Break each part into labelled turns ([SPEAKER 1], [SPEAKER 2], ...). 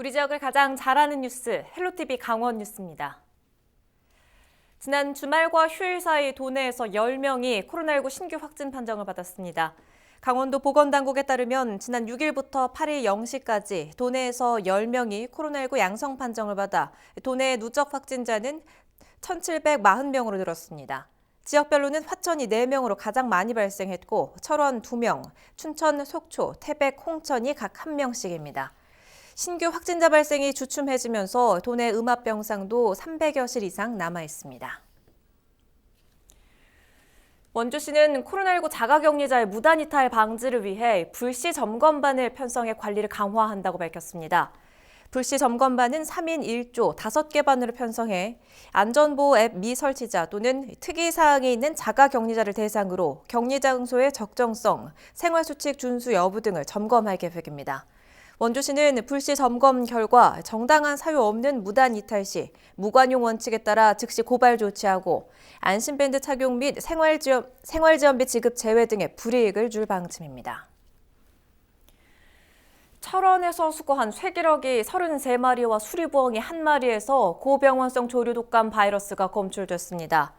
[SPEAKER 1] 우리 지역을 가장 잘하는 뉴스, 헬로티비 강원 뉴스입니다. 지난 주말과 휴일 사이 도내에서 10명이 코로나19 신규 확진 판정을 받았습니다. 강원도 보건당국에 따르면 지난 6일부터 8일 0시까지 도내에서 10명이 코로나19 양성 판정을 받아 도내 누적 확진자는 1,740명으로 늘었습니다. 지역별로는 화천이 4명으로 가장 많이 발생했고 철원 2명, 춘천, 속초, 태백, 홍천이 각 1명씩입니다. 신규 확진자 발생이 주춤해지면서 도내 음압병상도 300여실 이상 남아 있습니다. 원주시는 코로나19 자가격리자의 무단 이탈 방지를 위해 불시 점검반을 편성해 관리를 강화한다고 밝혔습니다. 불시 점검반은 3인 1조 5개 반으로 편성해 안전보호 앱 미설치자 또는 특이사항이 있는 자가격리자를 대상으로 격리 장소의 적정성, 생활수칙 준수 여부 등을 점검할 계획입니다. 원주시는 불시 점검 결과 정당한 사유 없는 무단 이탈 시 무관용 원칙에 따라 즉시 고발 조치하고 안심밴드 착용 및 생활지원비 지급 제외 등의 불이익을 줄 방침입니다. 철원에서 수거한 쇠기러기 33마리와 수리부엉이 1마리에서 고병원성 조류 독감 바이러스가 검출됐습니다.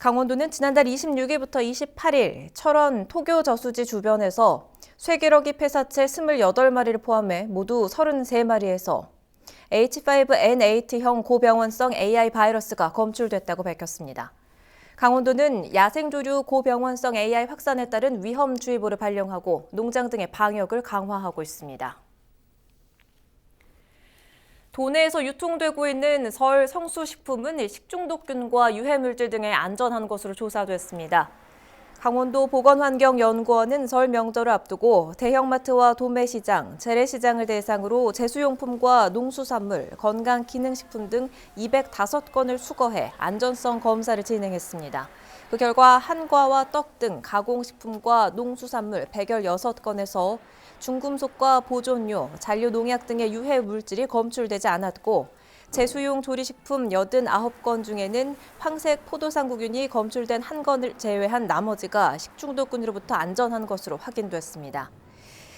[SPEAKER 1] 강원도는 지난달 26일부터 28일 철원 토교 저수지 주변에서 쇠기러기 폐사체 28마리를 포함해 모두 33마리에서 H5N8형 고병원성 AI 바이러스가 검출됐다고 밝혔습니다. 강원도는 야생조류 고병원성 AI 확산에 따른 위험주의보를 발령하고 농장 등의 방역을 강화하고 있습니다. 도내에서 유통되고 있는 설 성수식품은 식중독균과 유해물질 등의 안전한 것으로 조사됐습니다. 강원도 보건환경연구원은 설 명절을 앞두고 대형마트와 도매시장, 재래시장을 대상으로 제수용품과 농수산물, 건강기능식품 등 205건을 수거해 안전성 검사를 진행했습니다. 그 결과 한과와 떡 등 가공식품과 농수산물 116건에서 중금속과 보존료, 잔류농약 등의 유해 물질이 검출되지 않았고 제수용 조리식품 89건 중에는 황색 포도상구균이 검출된 1건을 제외한 나머지가 식중독균으로부터 안전한 것으로 확인됐습니다.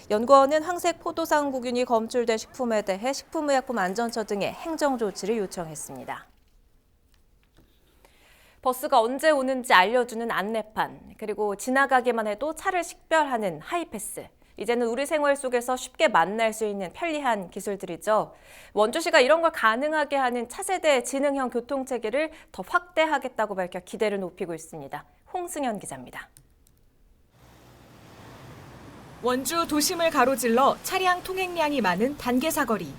[SPEAKER 1] 연구원은 황색 포도상구균이 검출된 식품에 대해 식품의약품안전처 등의 행정조치를 요청했습니다. 버스가 언제 오는지 알려주는 안내판, 그리고 지나가기만 해도 차를 식별하는 하이패스. 이제는 우리 생활 속에서 쉽게 만날 수 있는 편리한 기술들이죠. 원주시가 이런 걸 가능하게 하는 차세대 지능형 교통체계를 더 확대하겠다고 밝혀 기대를 높이고 있습니다. 홍승현 기자입니다.
[SPEAKER 2] 원주 도심을 가로질러 차량 통행량이 많은 단계사거리.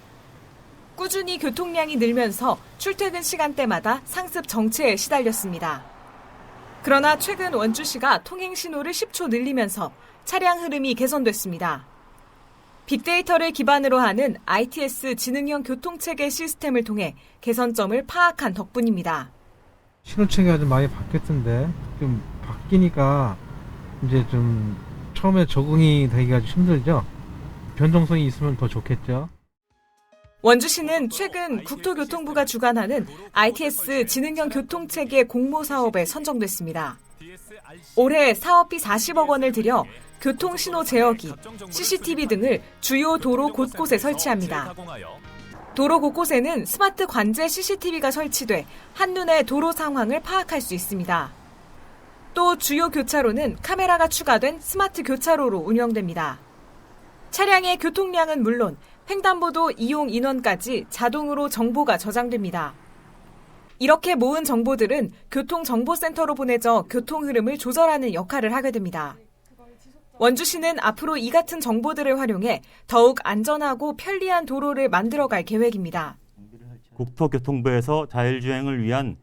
[SPEAKER 2] 꾸준히 교통량이 늘면서 출퇴근 시간대마다 상습 정체에 시달렸습니다. 그러나 최근 원주시가 통행 신호를 10초 늘리면서 차량 흐름이 개선됐습니다. 빅데이터를 기반으로 하는 ITS 지능형 교통체계 시스템을 통해 개선점을 파악한 덕분입니다.
[SPEAKER 3] 신호체계가 좀 많이 바뀌었던데 좀 바뀌니까 이제 좀 처음에 적응이 되기가 좀 힘들죠. 변동성이 있으면 더 좋겠죠.
[SPEAKER 2] 원주시는 최근 국토교통부가 주관하는 ITS 지능형 교통체계 공모 사업에 선정됐습니다. 올해 사업비 40억 원을 들여 교통신호 제어기, CCTV 등을 주요 도로 곳곳에 설치합니다. 도로 곳곳에는 스마트 관제 CCTV가 설치돼 한눈에 도로 상황을 파악할 수 있습니다. 또 주요 교차로는 카메라가 추가된 스마트 교차로로 운영됩니다. 차량의 교통량은 물론 횡단보도 이용 인원까지 자동으로 정보가 저장됩니다. 이렇게 모은 정보들은 교통정보센터로 보내져 교통 흐름을 조절하는 역할을 하게 됩니다. 원주시는 앞으로 이 같은 정보들을 활용해 더욱 안전하고 편리한 도로를 만들어갈 계획입니다.
[SPEAKER 4] 국토교통부에서 자율주행을 위한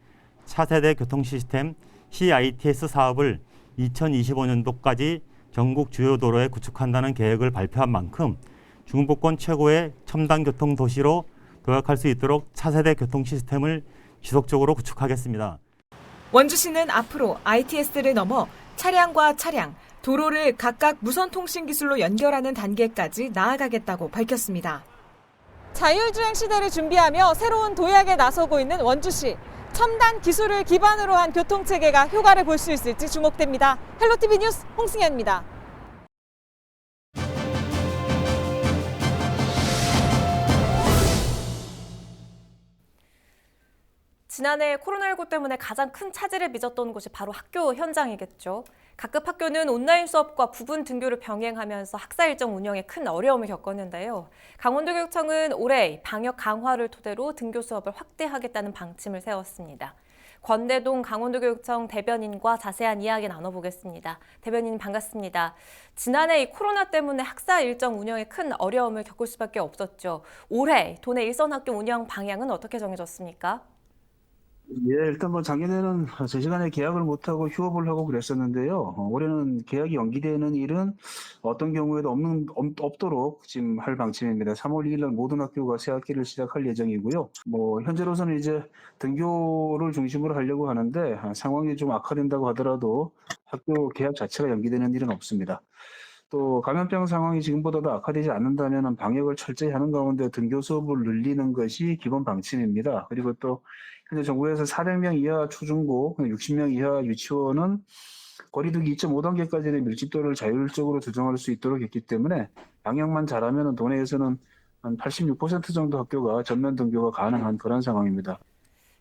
[SPEAKER 4] 차세대 교통시스템 CITS 사업을 2025년도까지 전국 주요 도로에 구축한다는 계획을 발표한 만큼 중부권 최고의 첨단 교통 도시로 도약할 수 있도록 차세대 교통 시스템을 지속적으로 구축하겠습니다.
[SPEAKER 2] 원주시는 앞으로 ITS를 넘어 차량과 차량, 도로를 각각 무선 통신 기술로 연결하는 단계까지 나아가겠다고 밝혔습니다. 자율주행 시대를 준비하며 새로운 도약에 나서고 있는 원주시. 첨단 기술을 기반으로 한 교통체계가 효과를 볼 수 있을지 주목됩니다. 헬로티비 뉴스 홍승현입니다.
[SPEAKER 1] 지난해 코로나19 때문에 가장 큰 차질을 빚었던 곳이 바로 학교 현장이겠죠. 각급 학교는 온라인 수업과 부분 등교를 병행하면서 학사 일정 운영에 큰 어려움을 겪었는데요. 강원도교육청은 올해 방역 강화를 토대로 등교 수업을 확대하겠다는 방침을 세웠습니다. 권대동 강원도교육청 대변인과 자세한 이야기 나눠보겠습니다. 대변인 반갑습니다. 지난해 이 코로나 때문에 학사 일정 운영에 큰 어려움을 겪을 수밖에 없었죠. 올해 도내 일선학교 운영 방향은 어떻게 정해졌습니까?
[SPEAKER 5] 예, 일단 뭐 작년에는 제 시간에 계약을 못하고 휴업을 하고 그랬었는데요. 올해는 계약이 연기되는 일은 어떤 경우에도 없도록 지금 할 방침입니다. 3월 2일 날 모든 학교가 새 학기를 시작할 예정이고요. 뭐 현재로서는 이제 등교를 중심으로 하려고 하는데 상황이 좀 악화된다고 하더라도 학교 계약 자체가 연기되는 일은 없습니다. 또 감염병 상황이 지금보다도 악화되지 않는다면 방역을 철저히 하는 가운데 등교 수업을 늘리는 것이 기본 방침입니다. 그리고 또 현재 정부에서 400명 이하 초중고, 60명 이하 유치원은 거리두기 2.5단계까지의 밀집도를 자율적으로 조정할 수 있도록 했기 때문에 방역만 잘하면 도내에서는 한 86% 정도 학교가 전면 등교가 가능한 그런 상황입니다.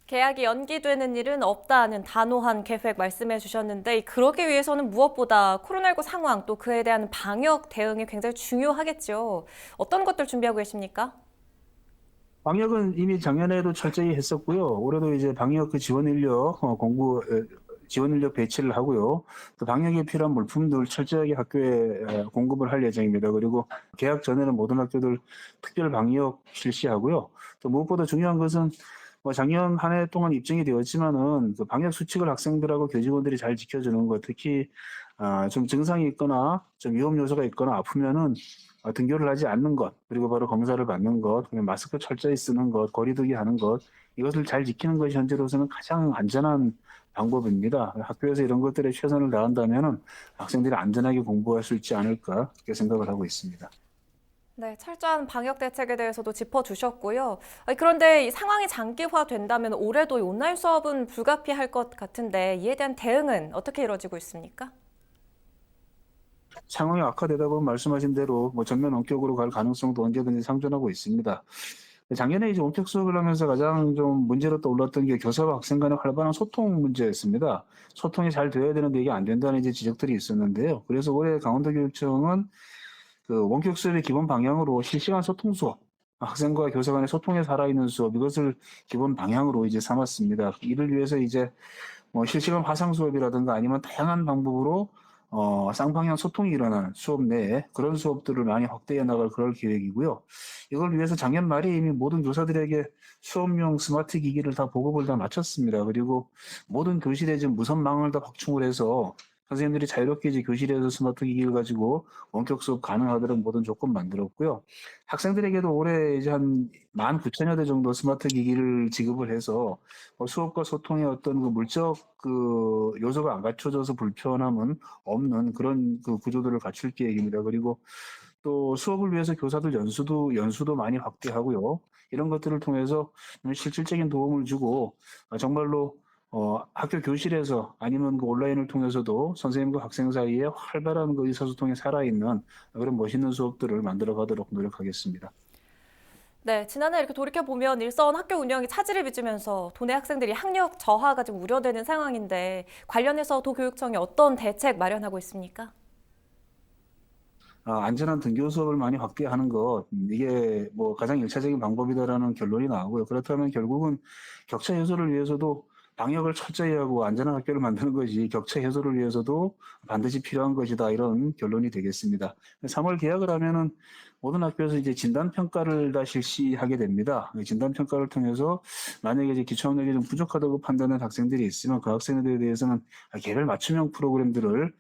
[SPEAKER 1] 계약이 연기되는 일은 없다는 단호한 계획 말씀해 주셨는데 그러기 위해서는 무엇보다 코로나19 상황 또 그에 대한 방역 대응이 굉장히 중요하겠죠. 어떤 것들 준비하고 계십니까?
[SPEAKER 5] 방역은 이미 작년에도 철저히 했었고요. 올해도 이제 방역 그 지원 인력 지원 인력 배치를 하고요. 또 방역에 필요한 물품들 철저하게 학교에 공급을 할 예정입니다. 그리고 개학 전에는 모든 학교들 특별 방역 실시하고요. 또 무엇보다 중요한 것은 뭐 작년 한 해 동안 입증이 되었지만은 그 방역 수칙을 학생들하고 교직원들이 잘 지켜주는 것, 특히 좀 증상이 있거나 좀 위험 요소가 있거나 아프면은 등교를 하지 않는 것, 그리고 바로 검사를 받는 것, 그리고 마스크 철저히 쓰는 것, 거리두기 하는 것, 이것을 잘 지키는 것이 현재로서는 가장 안전한 방법입니다. 학교에서 이런 것들에 최선을 다한다면은 학생들이 안전하게 공부할 수 있지 않을까 그렇게 생각을 하고 있습니다.
[SPEAKER 1] 네, 철저한 방역 대책에 대해서도 짚어주셨고요. 그런데 이 상황이 장기화된다면 올해도 온라인 수업은 불가피할 것 같은데 이에 대한 대응은 어떻게 이루어지고 있습니까?
[SPEAKER 5] 상황이 악화되다 보면 말씀하신 대로 뭐 전면 원격으로 갈 가능성도 언제든지 상존하고 있습니다. 작년에 이제 원격 수업을 하면서 가장 좀 문제로 떠올랐던 게 교사와 학생 간의 활발한 소통 문제였습니다. 소통이 잘 돼야 되는데 이게 안 된다는 이제 지적들이 있었는데요. 그래서 올해 강원도교육청은 그 원격 수업의 기본 방향으로 실시간 소통 수업, 학생과 교사 간의 소통에 살아있는 수업, 이것을 기본 방향으로 이제 삼았습니다. 이를 위해서 이제 뭐 실시간 화상 수업이라든가 아니면 다양한 방법으로 쌍방향 소통이 일어나는 수업 내에 그런 수업들을 많이 확대해 나갈 그럴 계획이고요. 이걸 위해서 작년 말에 이미 모든 교사들에게 수업용 스마트 기기를 다 보급을 다 마쳤습니다. 그리고 모든 교실에 지금 무선망을 다 확충을 해서 선생님들이 자유롭게 이제 교실에서 스마트 기기를 가지고 원격 수업 가능하도록 모든 조건 만들었고요. 학생들에게도 올해 이제 한 19,000여 대 정도 스마트 기기를 지급을 해서 수업과 소통의 어떤 그 물적 그 요소가 안 갖춰져서 불편함은 없는 그런 그 구조들을 갖출 계획입니다. 그리고 또 수업을 위해서 교사들 연수도 많이 확대하고요. 이런 것들을 통해서 실질적인 도움을 주고 정말로 학교 교실에서 아니면 그 온라인을 통해서도 선생님과 학생 사이에 활발한 그 의사소통이 살아있는 그런 멋있는 수업들을 만들어 가도록 노력하겠습니다.
[SPEAKER 1] 네, 지난해 이렇게 돌이켜보면 일선 학교 운영이 차질을 빚으면서 도내 학생들이 학력 저하가 좀 우려되는 상황인데 관련해서 도교육청이 어떤 대책 마련하고 있습니까?
[SPEAKER 5] 안전한 등교 수업을 많이 확대하는 것, 이게 뭐 가장 일차적인 방법이다라는 결론이 나오고요. 그렇다면 결국은 격차 해소를 위해서도 방역을 철저히 하고 안전한 학교를 만드는 것이 격차 해소를 위해서도 반드시 필요한 것이다. 이런 결론이 되겠습니다. 3월 개학을 하면은 모든 학교에서 이제 진단평가를 다 실시하게 됩니다. 진단평가를 통해서 만약에 이제 기초학력이 좀 부족하다고 판단한 학생들이 있으면 그 학생들에 대해서는 개별 맞춤형 프로그램들을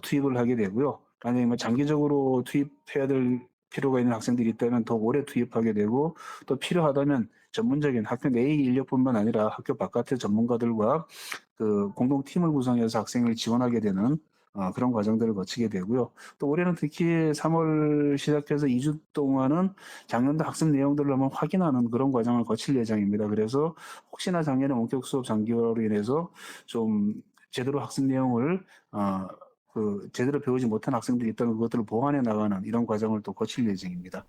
[SPEAKER 5] 투입을 하게 되고요. 만약에 뭐 장기적으로 투입해야 될 필요가 있는 학생들이 있다면 더 오래 투입하게 되고 또 필요하다면 전문적인 학교 내의 인력뿐만 아니라 학교 바깥의 전문가들과 그 공동팀을 구성해서 학생을 지원하게 되는 그런 과정들을 거치게 되고요. 또 올해는 특히 3월 시작해서 2주 동안은 작년도 학습 내용들을 한번 확인하는 그런 과정을 거칠 예정입니다. 그래서 혹시나 작년에 원격 수업 장기화로 인해서 좀 제대로 학습 내용을 제대로 배우지 못한 학생들이 있다면 그것들을 보완해 나가는 이런 과정을 또 거칠 예정입니다.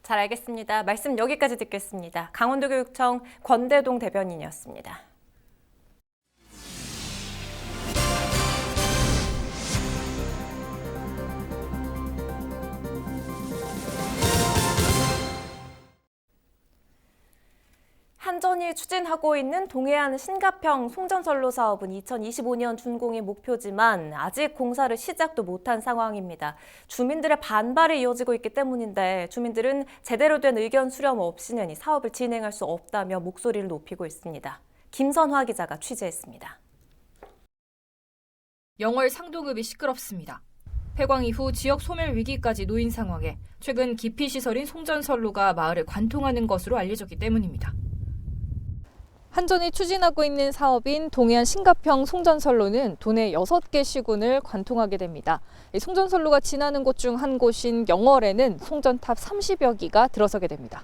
[SPEAKER 1] 잘 알겠습니다. 말씀 여기까지 듣겠습니다. 강원도교육청 권대동 대변인이었습니다. 한전이 추진하고 있는 동해안 신가평 송전선로 사업은 2025년 준공이 목표지만 아직 공사를 시작도 못한 상황입니다. 주민들의 반발이 이어지고 있기 때문인데 주민들은 제대로 된 의견 수렴 없이는 이 사업을 진행할 수 없다며 목소리를 높이고 있습니다. 김선화 기자가 취재했습니다.
[SPEAKER 6] 영월 상도급이 시끄럽습니다. 폐광 이후 지역 소멸 위기까지 놓인 상황에 최근 기피시설인 송전선로가 마을을 관통하는 것으로 알려졌기 때문입니다. 한전이 추진하고 있는 사업인 동해안 신가평 송전선로는 도내 6개 시군을 관통하게 됩니다. 이 송전선로가 지나는 곳 중 한 곳인 영월에는 송전탑 30여 기가 들어서게 됩니다.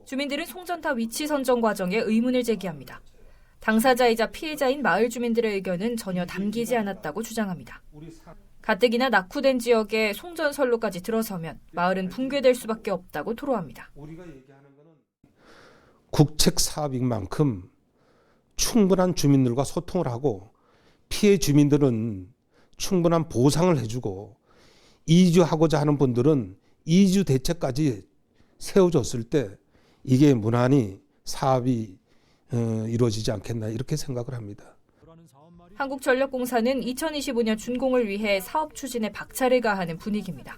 [SPEAKER 6] 주민들은 송전탑 위치 선정 과정에 의문을 제기합니다. 당사자이자 피해자인 마을 주민들의 의견은 전혀 담기지 않았다고 주장합니다. 가뜩이나 낙후된 지역에 송전선로까지 들어서면 마을은 붕괴될 수밖에 없다고 토로합니다.
[SPEAKER 7] 국책 사업인 만큼 충분한 주민들과 소통을 하고 피해 주민들은 충분한 보상을 해주고 이주하고자 하는 분들은 이주 대책까지 세워줬을 때 이게 무난히 사업이 이루어지지 않겠나 이렇게 생각을 합니다.
[SPEAKER 6] 한국전력공사는 2025년 준공을 위해 사업 추진에 박차를 가하는 분위기입니다.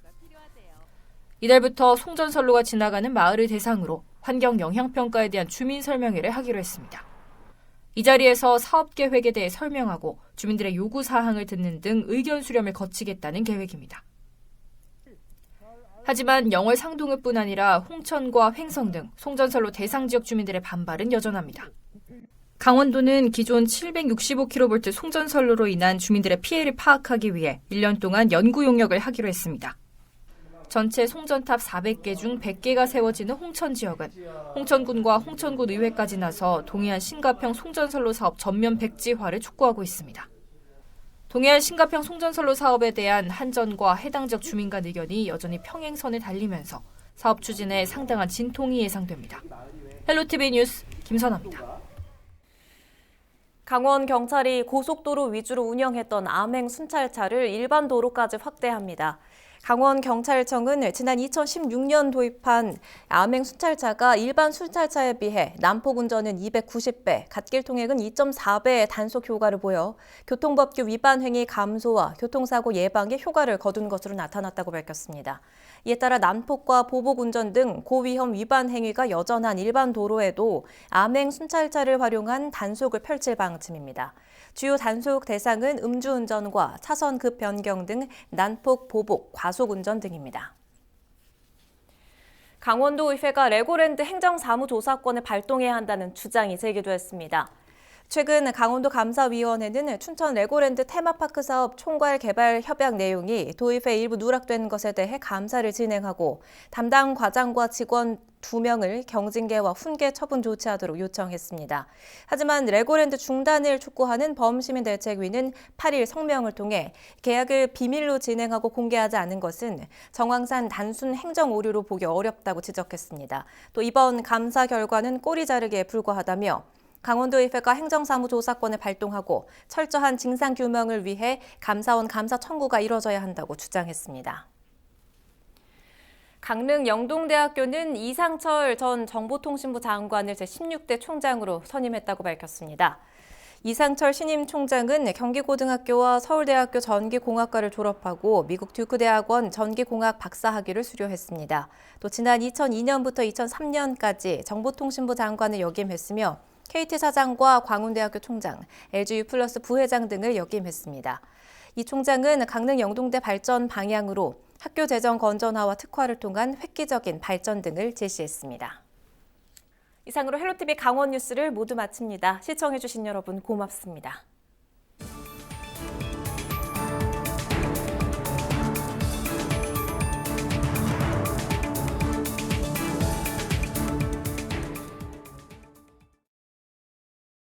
[SPEAKER 6] 이달부터 송전선로가 지나가는 마을을 대상으로 환경 영향평가에 대한 주민 설명회를 하기로 했습니다. 이 자리에서 사업 계획에 대해 설명하고 주민들의 요구 사항을 듣는 등 의견 수렴을 거치겠다는 계획입니다. 하지만 영월 상동읍뿐 아니라 홍천과 횡성 등 송전선로 대상 지역 주민들의 반발은 여전합니다. 강원도는 기존 765kV 송전선로로 인한 주민들의 피해를 파악하기 위해 1년 동안 연구 용역을 하기로 했습니다. 전체 송전탑 400개 중 100개가 세워지는 홍천 지역은 홍천군과 홍천군 의회까지 나서 동해안 신가평 송전선로 사업 전면 백지화를 촉구하고 있습니다. 동해안 신가평 송전선로 사업에 대한 한전과 해당 지역 주민 간 의견이 여전히 평행선을 달리면서 사업 추진에 상당한 진통이 예상됩니다. 헬로티비 뉴스 김선아입니다.
[SPEAKER 1] 강원경찰이 고속도로 위주로 운영했던 암행 순찰차를 일반 도로까지 확대합니다. 강원경찰청은 지난 2016년 도입한 암행 순찰차가 일반 순찰차에 비해 난폭 운전은 290배, 갓길 통행은 2.4배의 단속 효과를 보여 교통법규 위반 행위 감소와 교통사고 예방에 효과를 거둔 것으로 나타났다고 밝혔습니다. 이에 따라 난폭과 보복 운전 등 고위험 위반 행위가 여전한 일반 도로에도 암행 순찰차를 활용한 단속을 펼칠 방침입니다. 주요 단속 대상은 음주운전과 차선급 변경 등 난폭, 보복, 과속운전 등입니다. 강원도의회가 레고랜드 행정사무조사권을 발동해야 한다는 주장이 제기됐습니다. 최근 강원도 감사위원회는 춘천 레고랜드 테마파크 사업 총괄 개발 협약 내용이 도의회 일부 누락된 것에 대해 감사를 진행하고 담당 과장과 직원 2명을 경징계와 훈계 처분 조치하도록 요청했습니다. 하지만 레고랜드 중단을 촉구하는 범시민대책위는 8일 성명을 통해 계약을 비밀로 진행하고 공개하지 않은 것은 정황상 단순 행정 오류로 보기 어렵다고 지적했습니다. 또 이번 감사 결과는 꼬리 자르기에 불과하다며 강원도의회가 행정사무조사권을 발동하고 철저한 진상규명을 위해 감사원 감사 청구가 이뤄져야 한다고 주장했습니다. 강릉 영동대학교는 이상철 전 정보통신부 장관을 제16대 총장으로 선임했다고 밝혔습니다. 이상철 신임 총장은 경기고등학교와 서울대학교 전기공학과를 졸업하고 미국 듀크대학원 전기공학 박사학위를 수료했습니다. 또 지난 2002년부터 2003년까지 정보통신부 장관을 역임했으며 KT 사장과 광운대학교 총장, LGU 플러스 부회장 등을 역임했습니다. 이 총장은 강릉 영동대 발전 방향으로 학교 재정 건전화와 특화를 통한 획기적인 발전 등을 제시했습니다. 이상으로 헬로티비 강원 뉴스를 모두 마칩니다. 시청해주신 여러분 고맙습니다.